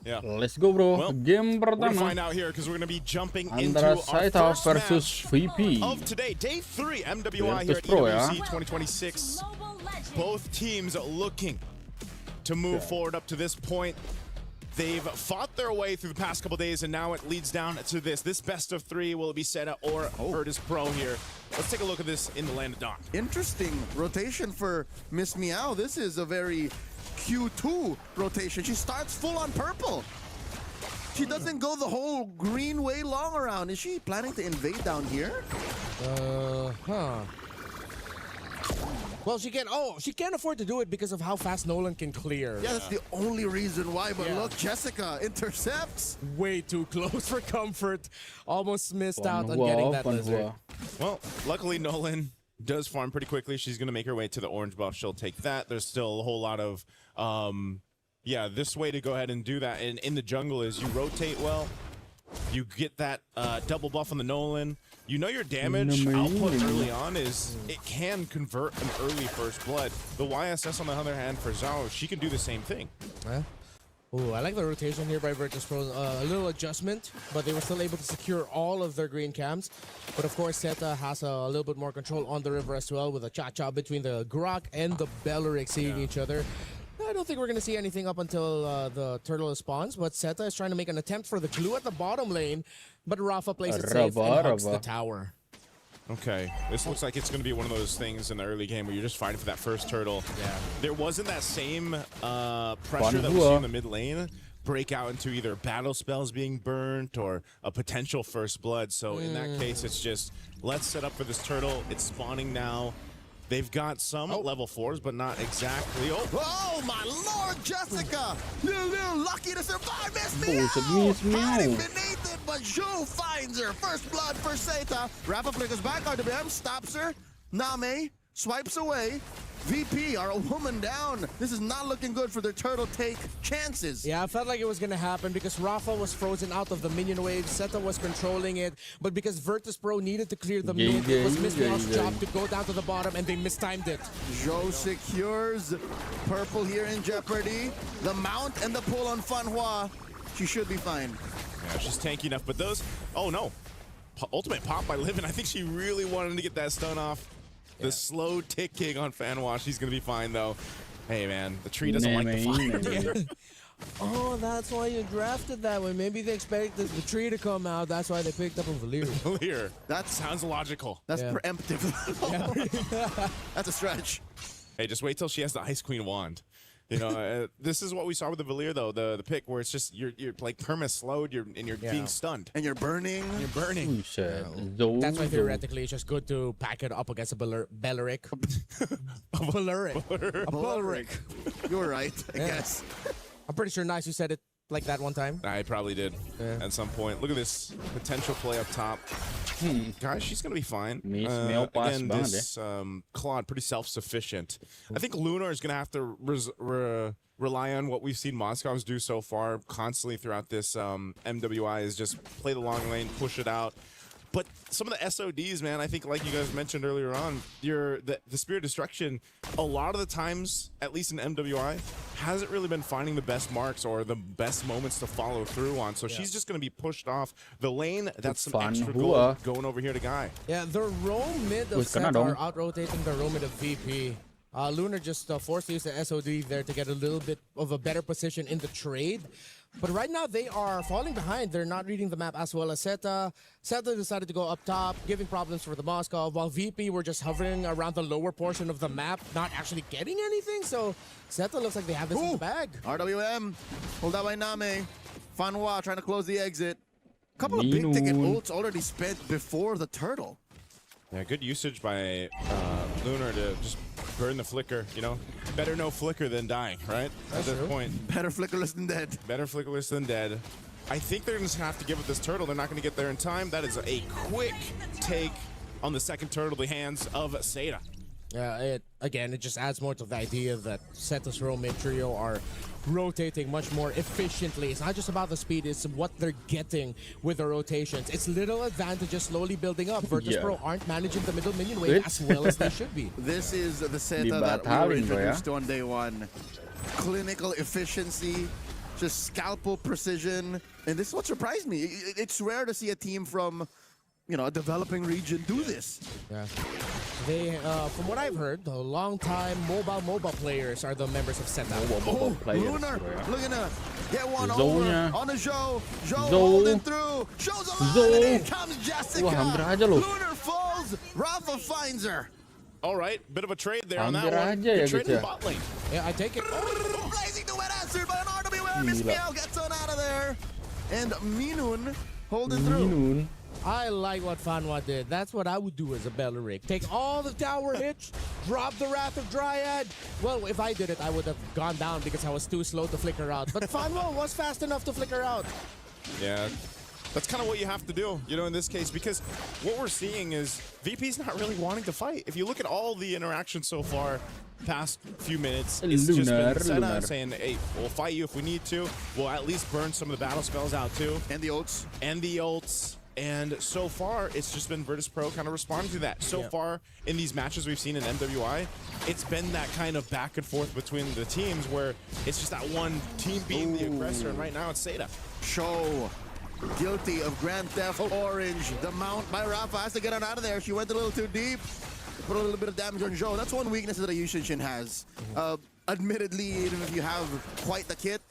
Yeah. Let's go, bro. Well, Game we're gonna pertama find out here because we're gonna be jumping into antara our Saeta first versus match VP. of today, day 3 MWI here at Pro, ya. INDONESIA 2026. Both teams looking to move forward up to this point. They've fought their way through the past couple days, and now it leads down to this. This best of 3, will it be Saeta or Virtus Pro here? Let's take a look at this in the land of Dawn. Interesting rotation for Miss Meow. This is a very Q2 rotation. She starts full on purple. She doesn't go the whole green way long around. Is she planning to invade down here? Well, she can't afford to do it because of how fast Nolan can clear. Yeah, that's the only reason why. But look, Jessica intercepts. Way too close for comfort. Almost missed out on getting that lizard. Well, luckily Nolan does farm pretty quickly. She's going to make her way to the orange buff. She'll take that. There's still a whole lot of, this way to go ahead and do that. And in the jungle is you rotate well. You get that double buff on the Nolan. You know your damage output early on is it can convert an early first blood. The YSS on the other hand for Zhou, she can do the same thing. Ooh, I like the rotation here by Virtus Pro. A little adjustment, but they were still able to secure all of their green camps. But of course, Saeta has a little bit more control on the river as well with a cha-cha between the Grok and the Belerick seeing each other. I don't think we're going to see anything up until the turtle spawns, but Saeta is trying to make an attempt for the glue at the bottom lane, but Rafa plays it safe and hugs the tower. Okay, this looks like it's going to be one of those things in the early game where you're just fighting for that first turtle. Yeah. There wasn't that same pressure that we see in the mid lane break out into either battle spells being burnt or a potential first blood. So in that case, it's just, let's set up for this turtle. It's spawning now. They've got some level 4s, but not exactly. Oh my lord, Jessica! Little lucky to survive, Miss Meow! Hiding beneath it, but Zhou finds her. First blood for Saeta. Rafa flickers back, RWM stops her. Name swipes away. VP are a woman down. This is not looking good for their turtle take chances. Yeah, I felt like it was going to happen because Rafa was frozen out of the minion wave. Saeta was controlling it. But because Virtus Pro needed to clear the mid, it was Miss Meow's job to go down to the bottom, and they mistimed it. Zhou secures purple here in jeopardy. The mount and the pull on Fanhua. She should be fine. Yeah, she's tanky enough. But those, oh no. Ultimate pop by Livin. I think she really wanted to get that stun off. The slow ticking on Fanhua. She's going to be fine, though. Hey, man, the tree doesn't like the fire. Oh, that's why you drafted that way. Maybe they expected the tree to come out. That's why they picked up a Belerick. Belerick. That sounds logical. That's preemptive. That's a stretch. Hey, just wait till she has the Ice Queen wand. You know, this is what we saw with the Belerick, though. The pick where it's just you're like perma slowed, you're being stunned, and you're burning. You're burning. That's why theoretically it's just good to pack it up against a Belerick. Belerick. You're right. I guess. I'm pretty sure Nice you said it like that one time. I probably did at some point. Look at this potential play up top. Guys, she's gonna be fine. Again, this Claude pretty self-sufficient. I think Lunar is gonna have to rely on what we've seen Moscow's do so far constantly throughout this MWI is just play the long lane, push it out. But some of the SODs, man, I think like you guys mentioned earlier on, the Spirit of Destruction, a lot of the times, at least in MWI, hasn't really been finding the best marks or the best moments to follow through on. So she's just going to be pushed off the lane. That's some extra gold going over here to Guy. Yeah, the roam mid of Saeta are out-rotating the roam mid of VP. Lunar just forced to use the SOD there to get a little bit of a better position in the trade. But right now, they are falling behind. They're not reading the map as well as Saeta. Saeta decided to go up top, giving problems for the Moscow, while VP were just hovering around the lower portion of the map, not actually getting anything. So Saeta looks like they have this in the bag. RWM, hold out by Name. Fanhua trying to close the exit. A couple of big-ticket ults already spent before the turtle. Yeah, good usage by Lunar to just burn the flicker, you know? Better no flicker than dying, right? At this point. Better flickerless than dead. Better flickerless than dead. I think they're just going to have to give it this turtle. They're not going to get there in time. That is a quick take on the second turtle, the hands of Saeta. Yeah, it just adds more to the idea that Saeta's roam mid trio are rotating much more efficiently. It's not just about the speed, it's what they're getting with the rotations. It's little advantages slowly building up. Virtus Pro aren't managing the middle minion wave as well as they should be. This is the Saeta that we were introduced to on day one. Clinical efficiency, just scalpel precision. And this is what surprised me. It's rare to see a team from, you know, a developing region do this. Yeah. They, from what I've heard, the long-time mobile players are the members of Saeta. Oh, Lunar looking to get one over on the Zhou. Zhou holding through. Zhou's alive, and in comes Jessica. Lunar falls. Rafa finds her. All right, bit of a trade there on that one. Good trade in bot lane. Yeah, I take it. Oh, blazing the wet answer by an RWR. Miss Meow gets on out of there. And Minun holding through. I like what Fanhua did. That's what I would do as a Belerick. Take all the tower hits, drop the Wrath of Dryad. Well, if I did it, I would have gone down because I was too slow to flicker out. But Fanhua was fast enough to flicker out. Yeah, that's kind of what you have to do, you know, in this case, because what we're seeing is VP's not really wanting to fight. If you look at all the interactions so far, past few minutes, it's just been Saeta saying, hey, we'll fight you if we need to. We'll at least burn some of the battle spells out too. And the ults. And the ults. And so far, it's just been Virtus.pro kind of responding to that. So far, in these matches we've seen in MWI, it's been that kind of back and forth between the teams where it's just that one team being the aggressor, and right now it's Saeta. Zhou, guilty of Grand Theft Orange. The mount by Rafa has to get on out of there. She went a little too deep. Put a little bit of damage on Zhou. That's one weakness that a Yushin has. Admittedly, even if you have quite the kit,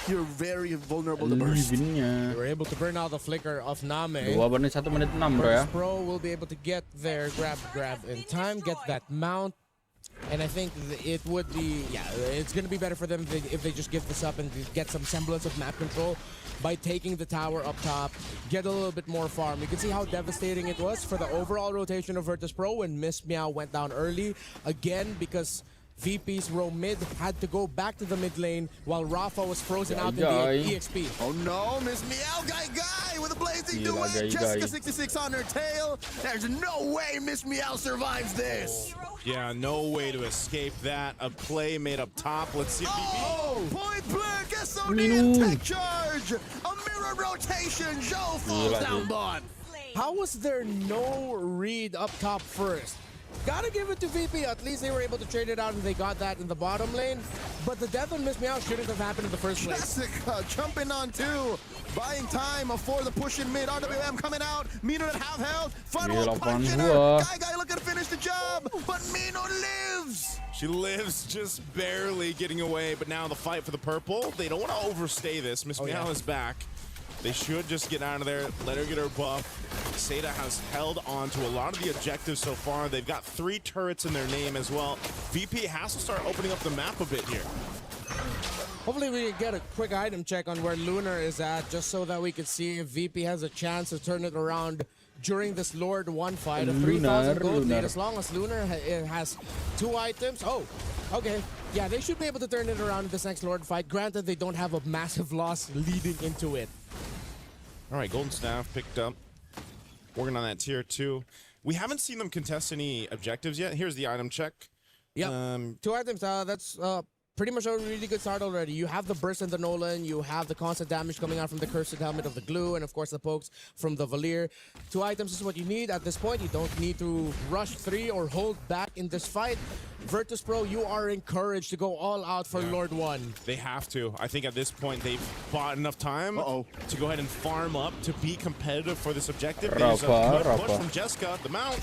you're very vulnerable to burst. You were able to burn out the flicker of Name. 2 menit 1 menit 6 bro ya. Pro will be able to get their grab in time, get that mount. And I think it would be, it's going to be better for them if they just give this up and get some semblance of map control by taking the tower up top, get a little bit more farm. You can see how devastating it was for the overall rotation of Virtus.pro when Miss Meow went down early. Again, because VP's row mid had to go back to the mid lane while Rafa was frozen out in the EXP. Oh no, Miss Meow guy with a blazing duet. JESSICA66 on her tail. There's no way Miss Meow survives this. Yeah, no way to escape that. A play made up top. Let's see if VP. Point blank, SOD and tech charge. A mirror rotation. Zhou falls down bot. How was there no read up top first? Gotta give it to VP. At least they were able to trade it out and they got that in the bottom lane. But the death on Miss Meow shouldn't have happened in the first place. Jessica jumping on two. Buying time for the push in mid. RWM coming out. Minun at half health. Fanhua punching her. Guy looking to finish the job. But Minun lives. She lives just barely getting away. But now the fight for the purple. They don't want to overstay this. Miss Meow is back. They should just get out of there, let her get her buff. Saeta has held on to a lot of the objectives so far. They've got 3 turrets in their name as well. VP has to start opening up the map a bit here. Hopefully we can get a quick item check on where Lunar is at, just so that we can see if VP has a chance to turn it around during this Lord 1 fight. A 3,000 gold lead, as long as Lunar has 2 items. Oh, okay. Yeah, they should be able to turn it around in this next Lord fight. Granted, they don't have a massive loss leading into it. All right, Golden Staff picked up. Working on that tier 2. We haven't seen them contest any objectives yet. Here's the item check. Yeah, 2 items. That's pretty much a really good start already. You have the burst and the Nolan. You have the constant damage coming out from the Cursed Helmet of the Glue. And, of course, the pokes from the Valir. 2 items is what you need at this point. You don't need to rush 3 or hold back in this fight. Virtus.pro, you are encouraged to go all out for Lord 1. They have to. I think at this point they've bought enough time to go ahead and farm up to be competitive for this objective. There's a good push from Jessica, the mount.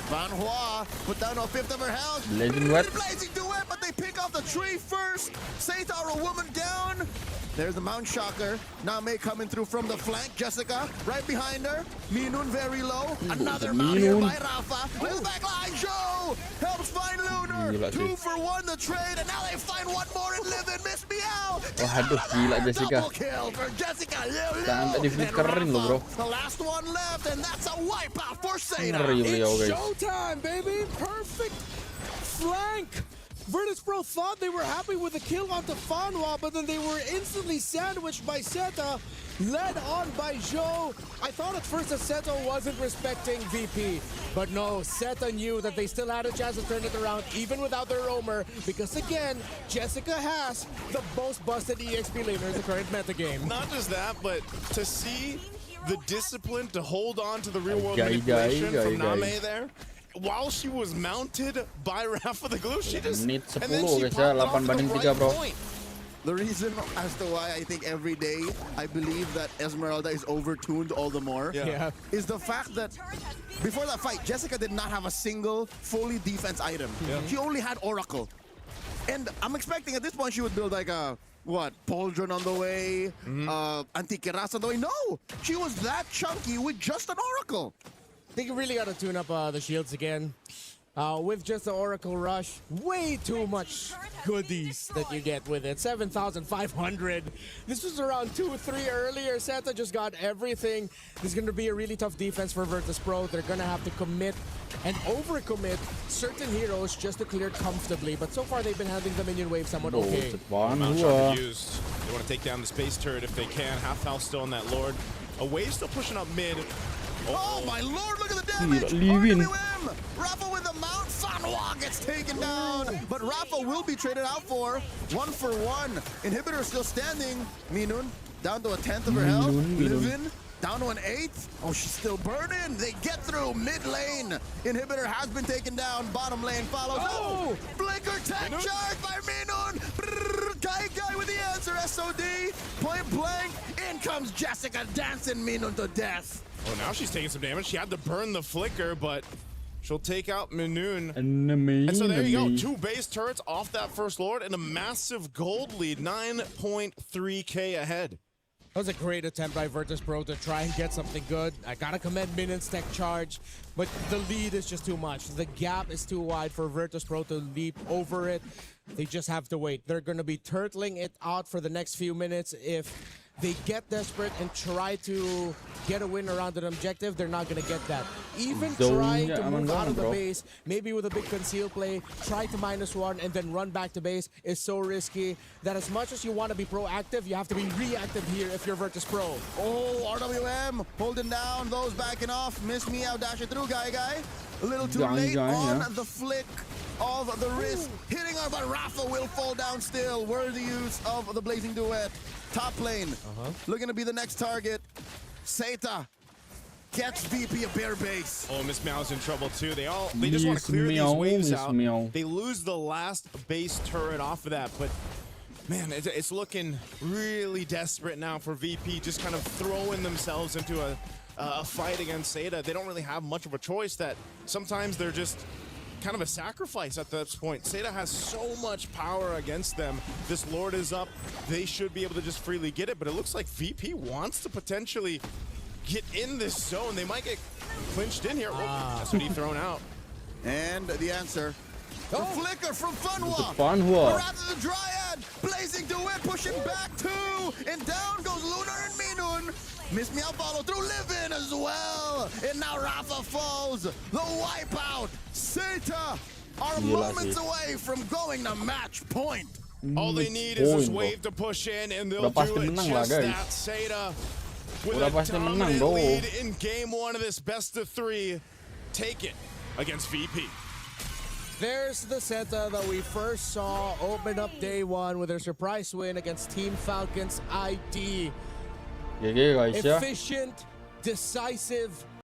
Fanhua put down a 5th of her health. Blazing duet, but they pick off the tree first. Saeta, a woman down. There's the Mount Shocker. Name coming through from the flank. Jessica right behind her. Minun very low. Another mount here by Rafa. Little back line. Zhou helps find Lunar. 2 for 1 the trade, and now they find 1 more and live in Miss Meow. Aduh, gila Jessica. Double kill for Jessica. Sampai di flickerin loh, bro. The last one left, and that's a wipeout for Saeta. It's showtime, baby. Perfect flank. Virtus.pro thought they were happy with the kill onto Fanhua, but then they were instantly sandwiched by Saeta, led on by Zhou. I thought at first that Saeta wasn't respecting VP, but no, Saeta knew that they still had a chance to turn it around even without their roamer, because again, Jessica has the most busted EXP laner in the current metagame. Not just that, but to see the discipline to hold on to the real-world manipulation from Name there. While she was mounted by Rafa the Glue, she just menit 10 and then she guys ya, popped 8 off banding the 3 bro. point. The reason as to why I think every day I believe that Esmeralda is overtuned all the more is the fact that before that fight, Jessica did not have a single fully defense item. She only had Oracle. And I'm expecting at this point she would build like a, Pauldron on the way, Antikiras on the way. No! She was that chunky with just an Oracle. I think you really got to tune up the shields again. With just the Oracle Rush, way too much goodies that you get with it. 7,500. This was around 2-3 earlier. Saeta just got everything. This is going to be a really tough defense for Virtus.pro. They're going to have to commit and overcommit certain heroes just to clear comfortably. But so far, they've been handling the minion wave somewhat okay. Amount sharp used. They want to take down the space turret if they can. Half health still on that Lord. A wave still pushing up mid. Oh my lord, look at the damage! RWM! Rafa with the mount, Fanhua gets taken down! But Rafa will be traded out for 1-for-1. Inhibitor still standing. Minun down to a 10th of her health. Livin down to an 8th. Oh, she's still burning. They get through mid lane. Inhibitor has been taken down. Bottom lane follows. Oh! Flicker tech charge by Minun! Guy with the answer, SOD. Point blank. In comes Jessica dancing Minun to death. Oh, now she's taking some damage. She had to burn the flicker, but she'll take out Minun. And so there you go. 2 base turrets off that first Lord and a massive gold lead. 9.3k ahead. That was a great attempt by Virtus.pro to try and get something good. I gotta commend Minun's tech charge, but the lead is just too much. The gap is too wide for Virtus.pro to leap over it. They just have to wait. They're gonna be turtling it out for the next few minutes. If they get desperate and try to get a win around an objective, they're not going to get that. Even trying to move out of the base, maybe with a big conceal play, try to -1 and then run back to base is so risky that as much as you want to be proactive, you have to be reactive here if you're Virtus.pro. Oh, RWM holding down those backing off. Miss me out, dash it through, guy. A little too late on the flick of the wrist. Hitting her, but Rafa will fall down still. Worthy use of the Blazing Duet. Top lane, looking to be the next target. Saeta gets VP a bare base. Oh, Miss Meow's in trouble too. They just want to clear these waves out. They lose the last base turret off of that, but man, it's looking really desperate now for VP, just kind of throwing themselves into a fight against Saeta. They don't really have much of a choice. That sometimes they're just kind of a sacrifice at this point. Saeta has so much power against them. This Lord is up. They should be able to just freely get it, but it looks like VP wants to potentially get in this zone. They might get clinched in here. That's what he thrown out. And the answer. The flicker from Fanhua. Rather the Dryad. Blazing Duet pushing back too. And down goes Lunar and Minun. Miss Meow follow through, Livin as well. And now Rafa falls. The wipeout. Saeta are moments away from going to match point. All they need is this wave to push in, and they'll do it just that. Saeta with a dominant lead in game 1 of this best-of-3. Take it against VP. There's the Saeta that we first saw open up day 1 with their surprise win against Team Falcons ID. Efficient, decisive,